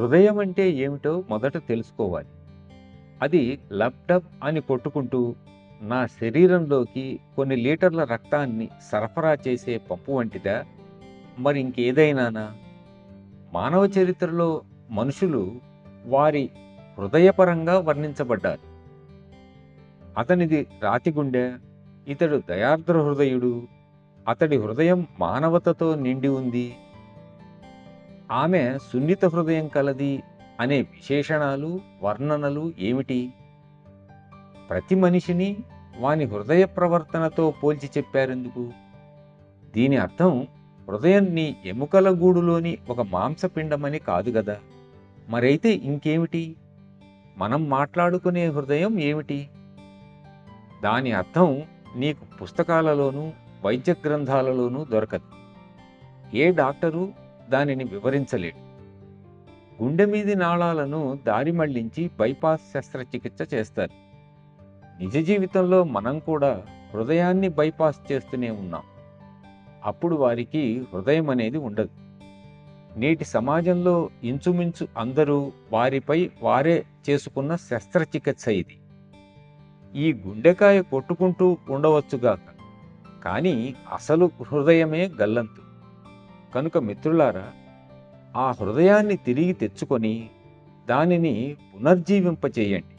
హృదయం అంటే ఏమిటో మొదట తెలుసుకోవాలి. అది లబ్ డబ్ అని కొట్టుకుంటూ నా శరీరంలోకి కొన్ని లీటర్ల రక్తాన్ని సరఫరా చేసే పంపు వంటిదా? మరి ఇంకేదైనానా? మానవ చరిత్రలో మనుషులు వారి హృదయపరంగా వర్ణించబడ్డారు. అతనిది రాతి గుండె, ఇతడు దయార్ద్ర హృదయుడు, అతడి హృదయం మానవతతో నిండి ఉంది, ఆమె సున్నిత హృదయం కలది అనే విశేషణాలు, వర్ణనలు ఏమిటి? ప్రతి మనిషిని వాని హృదయ ప్రవర్తనతో పోల్చి చెప్పారెందుకు? దీని అర్థం హృదయం నీ ఎముకల గూడులోని ఒక మాంసపిండమని కాదు గదా! మరైతే ఇంకేమిటి? మనం మాట్లాడుకునే హృదయం ఏమిటి? దాని అర్థం నీకు పుస్తకాలలోనూ, వైద్య గ్రంథాలలోనూ దొరకదు. ఏ డాక్టరు దానిని వివరించలేడు. గుండె మీది నాళాలను దారి మళ్లించి బైపాస్ శస్త్రచికిత్స చేస్తారు. నిజ జీవితంలో మనం కూడా హృదయాన్ని బైపాస్ చేస్తూనే ఉన్నాం. అప్పుడు వారికి హృదయం అనేది ఉండదు. నేటి సమాజంలో ఇంచుమించు అందరూ వారిపై వారే చేసుకున్న శస్త్రచికిత్స ఇది. ఈ గుండెకాయ కొట్టుకుంటూ ఉండవచ్చుగాక, కానీ అసలు హృదయమే గల్లంతు. కనుక మిత్రులారా, ఆ హృదయాన్ని తిరిగి తెచ్చుకొని దానిని పునర్జీవింపచేయండి.